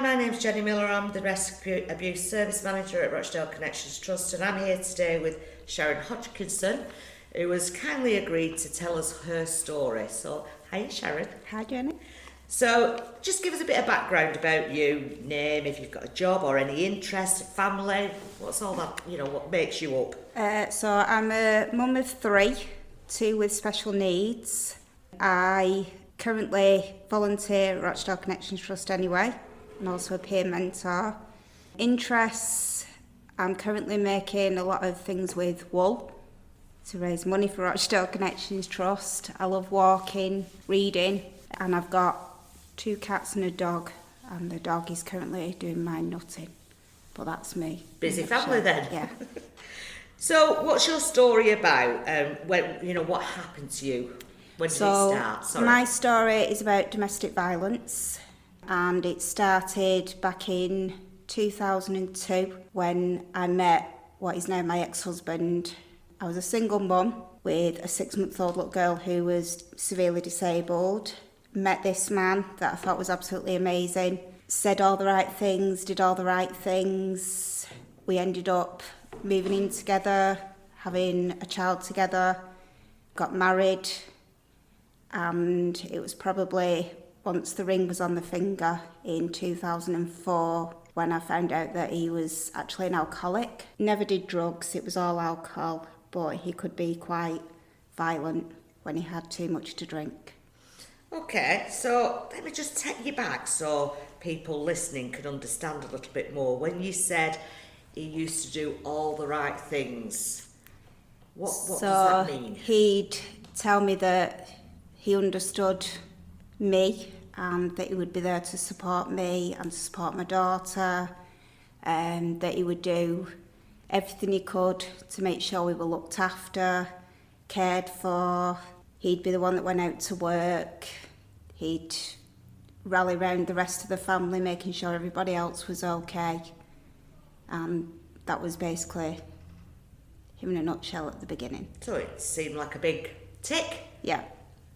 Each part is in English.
my name's Jenny Miller. I'm the Rescue Abuse Service Manager at Rochdale Connections Trust, and I'm here today with Sharon Hodgkinson, who has kindly agreed to tell us her story. So, hi Sharon. Hi Jenny. So, just give us a bit of background about you, name, if you've got a job or any interest, family, what's all that, what makes you up? So I'm a mum of 3, 2 with special needs. I currently volunteer at Rochdale Connections Trust anyway, and also a peer mentor. Interests, I'm currently making a lot of things with wool to raise money for Rochdale Connections Trust. I love walking, reading, and I've got 2 cats and a dog, and the dog is currently doing my nutting. But that's me. Busy family then. Yeah. So, what's your story about? What happened to you? When did it start? Sorry. My story is about domestic violence, and it started back in 2002 when I met what is now my ex-husband. I was a single mum with a 6-month-old little girl who was severely disabled. Met this man that I thought was absolutely amazing. Said all the right things, did all the right things. We ended up moving in together, having a child together, got married, and it was probably once the ring was on the finger in 2004 when I found out that he was actually an alcoholic. Never did drugs, it was all alcohol, but he could be quite violent when he had too much to drink. Okay, so let me just take you back so people listening can understand a little bit more. When you said he used to do all the right things, what does that mean? He'd tell me that he understood me and that he would be there to support me and to support my daughter, and that he would do everything he could to make sure we were looked after, cared for. He'd be the one that went out to work. He'd rally around the rest of the family, making sure everybody else was okay. That was basically him in a nutshell at the beginning. So it seemed like a big tick. Yeah.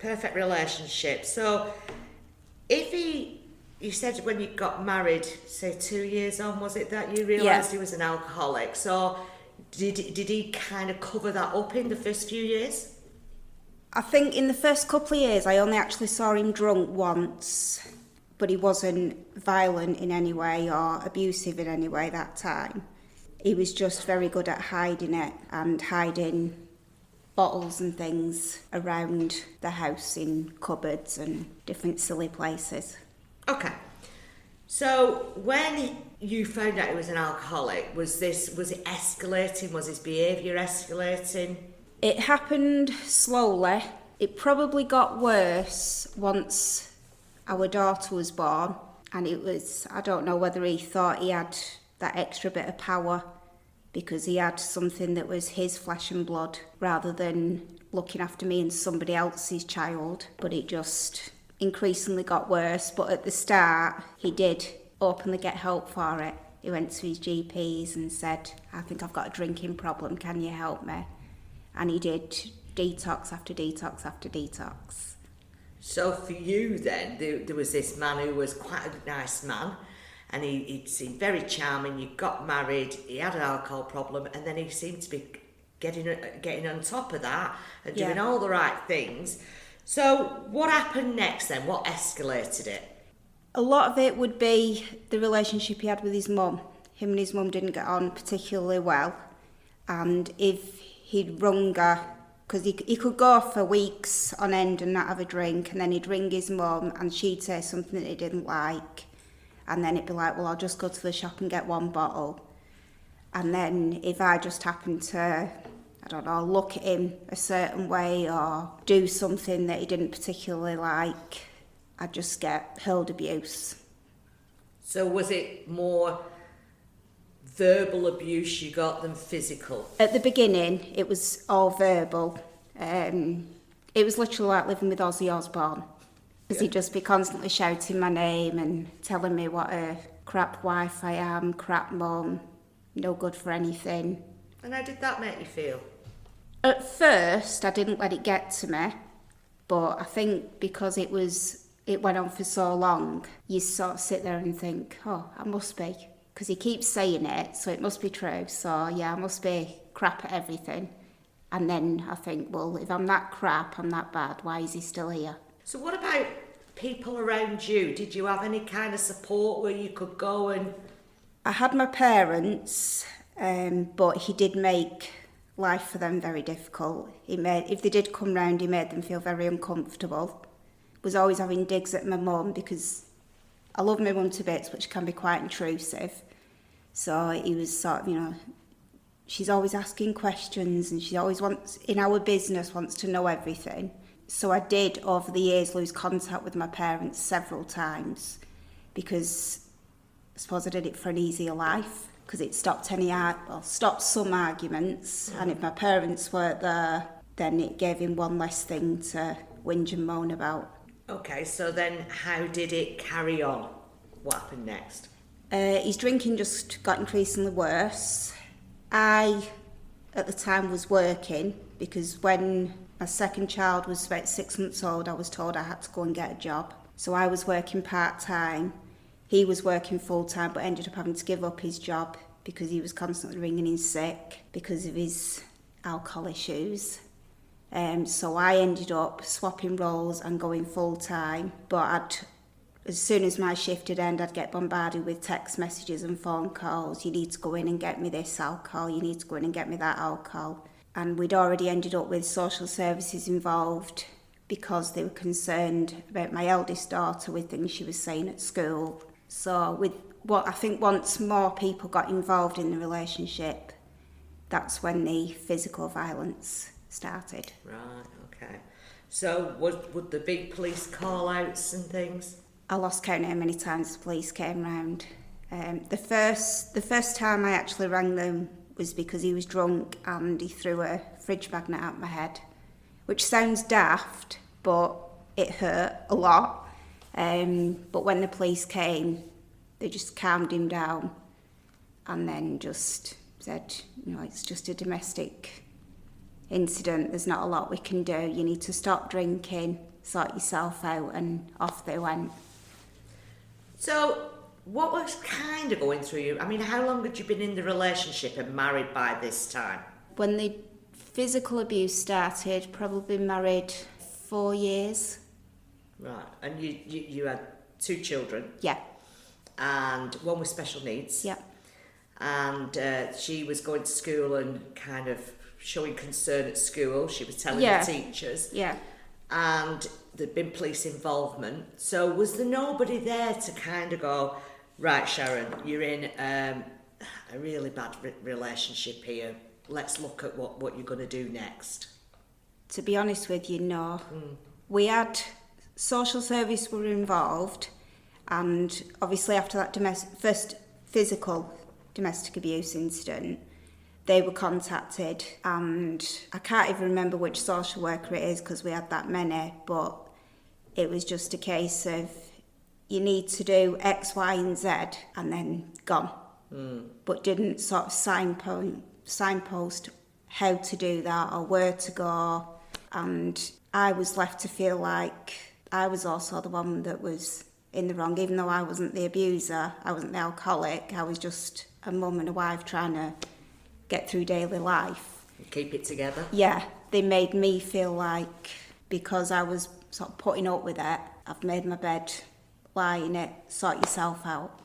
Perfect relationship. So you said when you got married, say 2 years on, was it that you realised he was an alcoholic? So did he kind of cover that up in the first few years? I think in the first couple of years I only actually saw him drunk once, but he wasn't violent in any way or abusive in any way that time. He was just very good at hiding it and hiding bottles and things around the house in cupboards and different silly places. Okay. So when you found out he was an alcoholic, was it escalating? Was his behaviour escalating? It happened slowly. It probably got worse once our daughter was born, and I don't know whether he thought he had that extra bit of power because he had something that was his flesh and blood rather than looking after me and somebody else's child, but it just increasingly got worse. But at the start, he did openly get help for it. He went to his GPs and said, I think I've got a drinking problem, can you help me? And he did detox after detox after detox. So for you then, there was this man who was quite a nice man, and he seemed very charming. You got married, he had an alcohol problem, and then he seemed to be getting on top of that and doing all the right things. So what happened next then? What escalated it? A lot of it would be the relationship he had with his mum. Him and his mum didn't get on particularly well, and if he'd rung her, because he could go for weeks on end and not have a drink, and then he'd ring his mum and she'd say something that he didn't like, and then it'd be like, well, I'll just go to the shop and get 1 bottle. And then if I just happened to, I don't know, look at him a certain way or do something that he didn't particularly like, I'd just get hurled abuse. So was it more verbal abuse you got than physical? At the beginning, it was all verbal. It was literally like living with Ozzy Osbourne, because he'd just be constantly shouting my name and telling me what a crap wife I am, crap mum, no good for anything. And how did that make you feel? At first, I didn't let it get to me, but I think because it was it went on for so long, you sort of sit there and think, oh, I must be. Because he keeps saying it, so it must be true. So, yeah, I must be crap at everything. And then I think, well, if I'm that crap, I'm that bad, why is he still here? So what about people around you? Did you have any kind of support where you could go and... I had my parents, but he did make life for them very difficult. If they did come round, he made them feel very uncomfortable. Was always having digs at my mum because I love my mum to bits, but she can be quite intrusive. So he was sort of, she's always asking questions and she always wants, in our business, wants to know everything. So I did, over the years, lose contact with my parents several times because I suppose I did it for an easier life because it stopped stopped some arguments. And if my parents weren't there, then it gave him one less thing to whinge and moan about. Okay, so then how did it carry on? What happened next? His drinking just got increasingly worse. I, at the time, was working because when my second child was about 6 months old, I was told I had to go and get a job. So I was working part-time. He was working full-time but ended up having to give up his job because he was constantly ringing in sick because of his alcohol issues. So I ended up swapping roles and going full-time, but as soon as my shift had ended, I'd get bombarded with text messages and phone calls. You need to go in and get me this alcohol, you need to go in and get me that alcohol. And we'd already ended up with social services involved because they were concerned about my eldest daughter with things she was saying at school. So I think once more people got involved in the relationship, that's when the physical violence started. Right, okay. So would the big police call-outs and things? I lost count how many times the police came round. The first time I actually rang them was because he was drunk and he threw a fridge magnet at my head, which sounds daft, but it hurt a lot. But when the police came, they just calmed him down and then just said, it's just a domestic incident, there's not a lot we can do, you need to stop drinking, sort yourself out, and off they went. So what was kind of going through you? I mean, how long had you been in the relationship and married by this time? When the physical abuse started, probably married 4 years. Right, and you had 2 children? Yeah. And one with special needs? Yeah. And she was going to school and kind of showing concern at school. She was telling the teachers. Yeah. And there'd been police involvement. So was there nobody there to kind of go, right, Sharon, you're in a really bad relationship here. Let's look at what you're going to do next? To be honest with you, no. We had social service were involved, and obviously after that first physical domestic abuse incident, they were contacted, and I can't even remember which social worker it is because we had that many, but it was just a case of you need to do X, Y and Z and then gone. But didn't sort of signpost how to do that or where to go. And I was left to feel like I was also the one that was in the wrong, even though I wasn't the abuser, I wasn't the alcoholic, I was just a mum and a wife trying to get through daily life. Keep it together? Yeah, they made me feel like because I was sort of putting up with it, I've made my bed, lie in it, sort yourself out.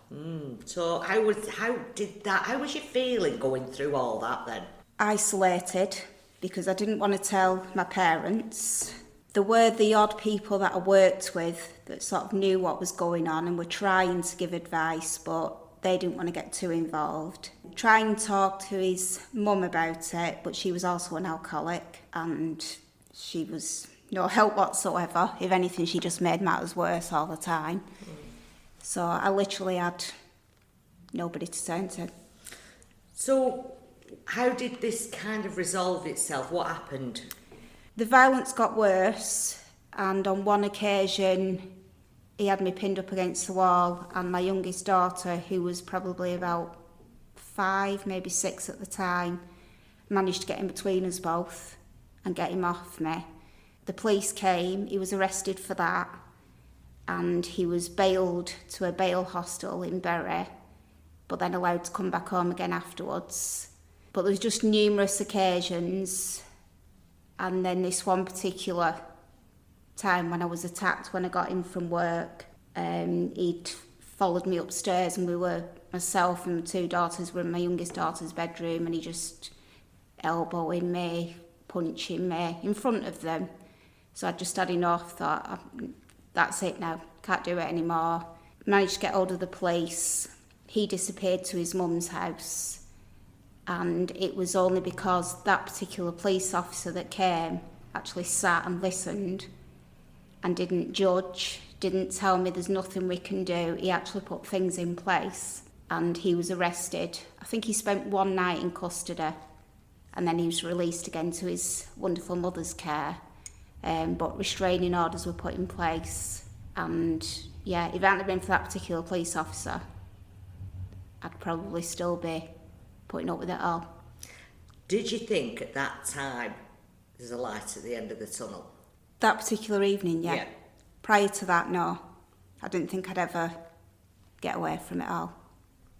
So how was you feeling going through all that then? Isolated, because I didn't want to tell my parents. There were the odd people that I worked with that sort of knew what was going on and were trying to give advice, but they didn't want to get too involved. Try and talk to his mum about it, but she was also an alcoholic and she was no help whatsoever. If anything, she just made matters worse all the time. So I literally had nobody to turn to. So how did this kind of resolve itself? What happened? The violence got worse, and on one occasion he had me pinned up against the wall, and my youngest daughter, who was probably about 5, maybe 6 at the time, managed to get in between us both and get him off me. The police came, he was arrested for that, and he was bailed to a bail hostel in Bury, but then allowed to come back home again afterwards. But there was just numerous occasions, and then this one particular time when I was attacked when I got in from work, he'd followed me upstairs, and myself and my two daughters were in my youngest daughter's bedroom, and he just elbowing me, punching me in front of them. So I just had enough, thought, that's it now, can't do it anymore. Managed to get hold of the police. He disappeared to his mum's house, and it was only because that particular police officer that came actually sat and listened and didn't judge, didn't tell me there's nothing we can do. He actually put things in place, and he was arrested. I think he spent one night in custody, and then he was released again to his wonderful mother's care. But restraining orders were put in place, and yeah, if it hadn't been for that particular police officer, I'd probably still be putting up with it all. Did you think at that time there's a light at the end of the tunnel? That particular evening, yeah. Prior to that, no. I didn't think I'd ever get away from it all.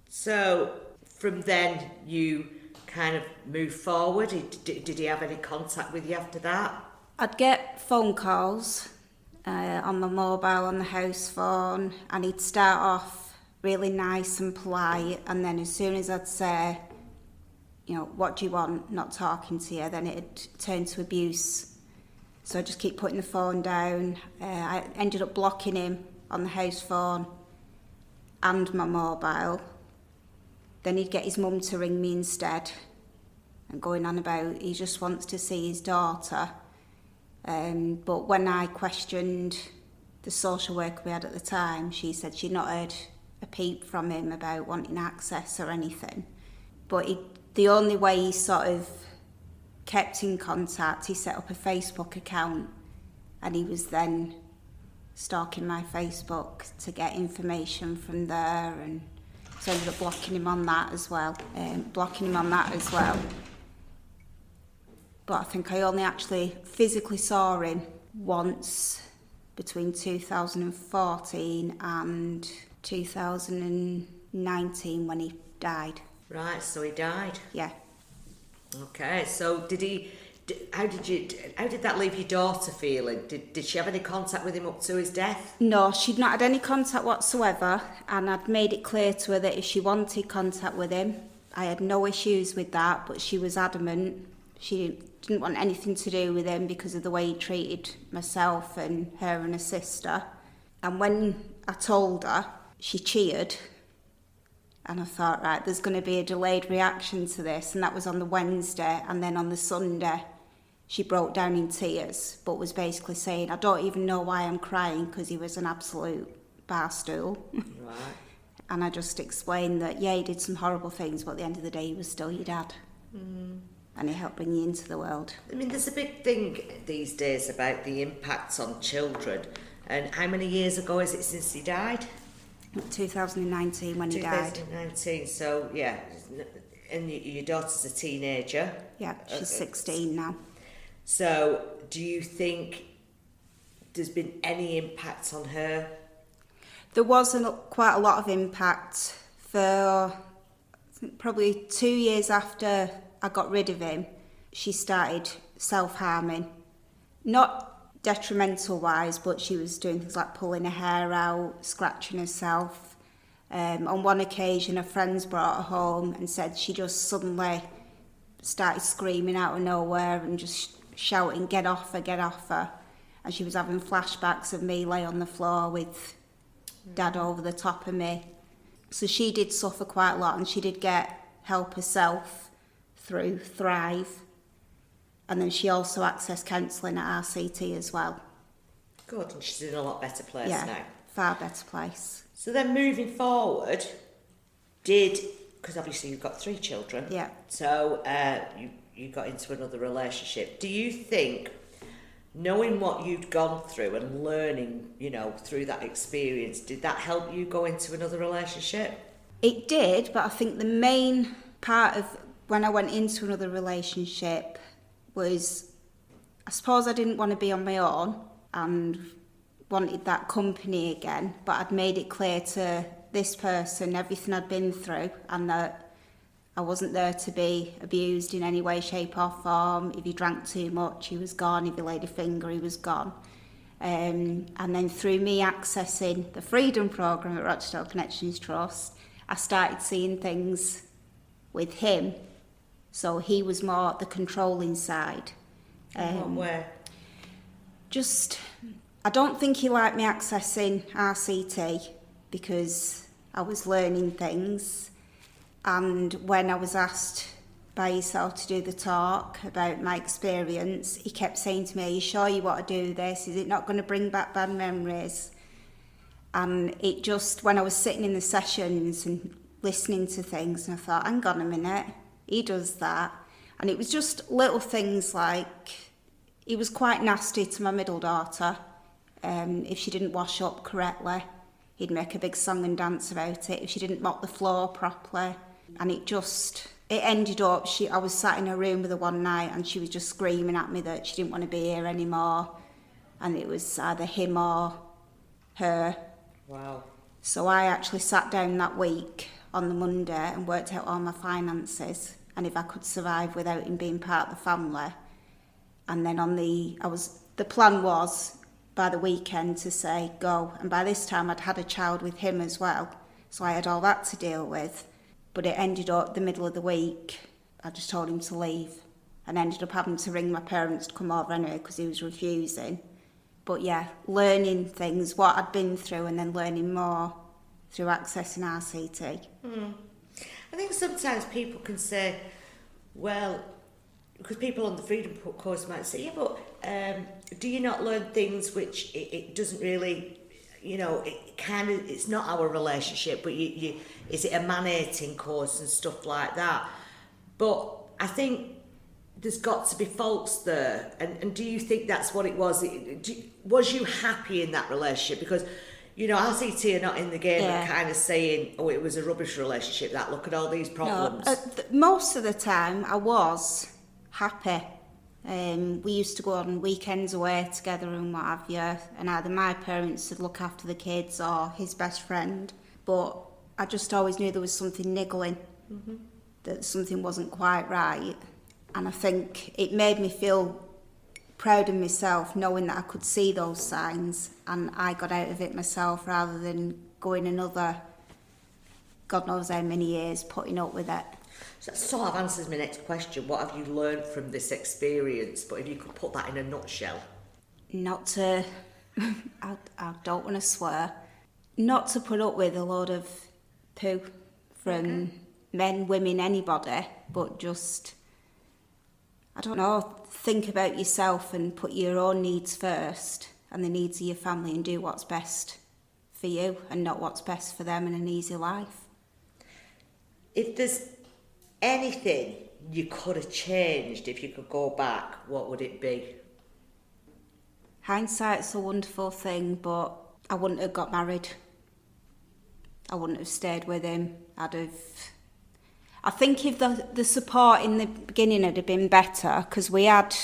So from then you kind of moved forward. Did he have any contact with you after that? I'd get phone calls on my mobile, on the house phone, and he'd start off really nice and polite, and then as soon as I'd say, you know, what do you want, not talking to you, then it'd turn to abuse. So I'd just keep putting the phone down. I ended up blocking him on the house phone and my mobile. Then he'd get his mum to ring me instead, and going on about he just wants to see his daughter. But when I questioned the social worker we had at the time, she said she'd not heard a peep from him about wanting access or anything. But the only way he sort of kept in contact, he set up a Facebook account, and he was then stalking my Facebook to get information from there, and so I ended up blocking him on that as well. But I think I only actually physically saw him once between 2014 and 2019 when he died. Right, so he died. Yeah. Okay, so how did that leave your daughter feeling? Did she have any contact with him up to his death? No, she'd not had any contact whatsoever, and I'd made it clear to her that if she wanted contact with him, I had no issues with that, but she was adamant. She didn't want anything to do with him because of the way he treated myself and her and her sister. And when I told her, she cheered. And I thought, right, there's going to be a delayed reaction to this. And that was on the Wednesday. And then on the Sunday, she broke down in tears, but was basically saying, I don't even know why I'm crying, because he was an absolute barstool. Right. And I just explained that, yeah, he did some horrible things, but at the end of the day, he was still your dad. Mm. And he helped bring you into the world. I mean, there's a big thing these days about the impacts on children. And how many years ago is it since he died? 2019 when he died. 2019, so yeah. And your daughter's a teenager? Yeah, she's 16 now. So do you think there's been any impact on her? There was quite a lot of impact for probably 2 years after I got rid of him. She started self-harming. Not detrimental wise, but she was doing things like pulling her hair out, scratching herself. On one occasion, her friends brought her home and said she just suddenly started screaming out of nowhere and just shouting, get off her, get off her. And she was having flashbacks of me lay on the floor with Dad over the top of me. So she did suffer quite a lot, and she did get help herself through Thrive. And then she also accessed counselling at RCT as well. Good, and she's in a lot better place now. Far better place. So then moving forward, because obviously you've got 3 children. Yeah. So you got into another relationship. Do you think, knowing what you'd gone through and learning, through that experience, did that help you go into another relationship? It did, but I think the main part of when I went into another relationship was, I suppose I didn't want to be on my own, and wanted that company again, but I'd made it clear to this person everything I'd been through and that I wasn't there to be abused in any way, shape or form. If he drank too much, he was gone. If he laid a finger, he was gone. And then through me accessing the Freedom Programme at Rochdale Connections Trust, I started seeing things with him. So he was more the controlling side. Where? Just, I don't think he liked me accessing RCT because I was learning things. And when I was asked by yourself to do the talk about my experience, he kept saying to me, are you sure you want to do this? Is it not going to bring back bad memories? And it just, when I was sitting in the sessions and listening to things, and I thought, hang on a minute, he does that. And it was just little things like, he was quite nasty to my middle daughter. If she didn't wash up correctly, he'd make a big song and dance about it. If she didn't mop the floor properly. And it ended up, I was sat in her room with her one night and she was just screaming at me that she didn't want to be here anymore. And it was either him or her. Wow. So I actually sat down that week on the Monday and worked out all my finances and if I could survive without him being part of the family. And then the plan was by the weekend to say go. And by this time I'd had a child with him as well. So I had all that to deal with. But it ended up the middle of the week, I just told him to leave and ended up having to ring my parents to come over anyway because he was refusing. But yeah, learning things, what I'd been through and then learning more through accessing RCT. I think sometimes people can say, well, because people on the Freedom course might say, yeah, but do you not learn things which it doesn't really, it's not our relationship, but is it a man-hating course and stuff like that? But I think there's got to be faults there. And do you think that's what it was? Was you happy in that relationship? Because, RCT are not in the game of kind of saying, oh, it was a rubbish relationship, that look at all these problems. No, most of the time I was happy. We used to go on weekends away together and what have you, and either my parents would look after the kids or his best friend, but I just always knew there was something niggling, that something wasn't quite right. And I think it made me feel proud of myself knowing that I could see those signs and I got out of it myself rather than going another God knows how many years putting up with it. So that sort of answers my next question. What have you learned from this experience? But if you could put that in a nutshell. Not to, I don't want to swear, not to put up with a load of poo from men, women, anybody, but just, I don't know, think about yourself and put your own needs first and the needs of your family and do what's best for you and not what's best for them in an easy life. If there's anything you could have changed if you could go back, what would it be? Hindsight's a wonderful thing, but I wouldn't have got married. I wouldn't have stayed with him. I think if the support in the beginning had been better, because we had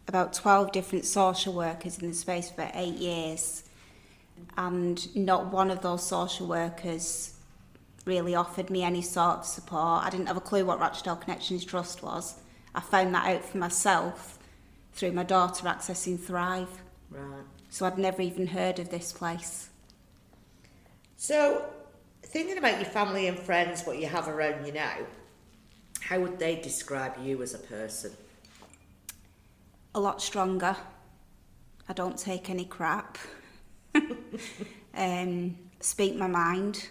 about 12 different social workers in the space of about 8 years, and not one of those social workers really offered me any sort of support. I didn't have a clue what Rochdale Connections Trust was. I found that out for myself through my daughter accessing Thrive. Right. So I'd never even heard of this place. So, thinking about your family and friends, what you have around you now, how would they describe you as a person? A lot stronger. I don't take any crap. Speak my mind.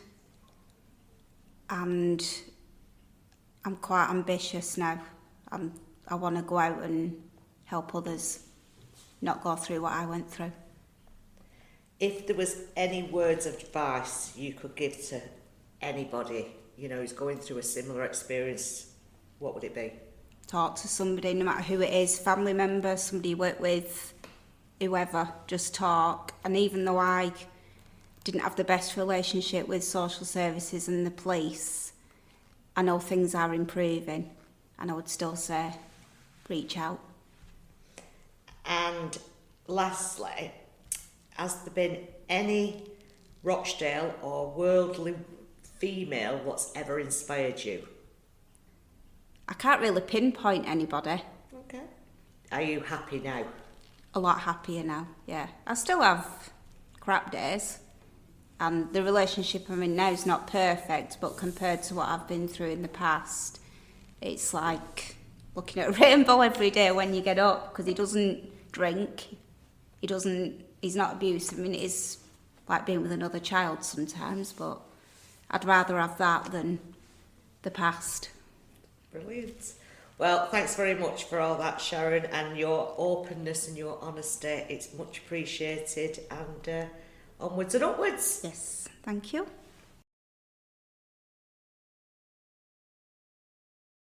And I'm quite ambitious now. I want to go out and help others not go through what I went through. If there was any words of advice you could give to anybody, who's going through a similar experience, what would it be? Talk to somebody, no matter who it is, family member, somebody you work with, whoever, just talk. And even though I didn't have the best relationship with social services and the police, I know things are improving, and I would still say reach out. And lastly, has there been any Rochdale or worldly female what's ever inspired you? I can't really pinpoint anybody. Okay. Are you happy now? A lot happier now, yeah. I still have crap days, and the relationship I'm in now is not perfect, but compared to what I've been through in the past, it's like looking at a rainbow every day when you get up, because he doesn't drink, he's not abusive. I mean, it is like being with another child sometimes, but I'd rather have that than the past. Brilliant. Well, thanks very much for all that, Sharon, and your openness and your honesty. It's much appreciated, and onwards and upwards. Yes, thank you.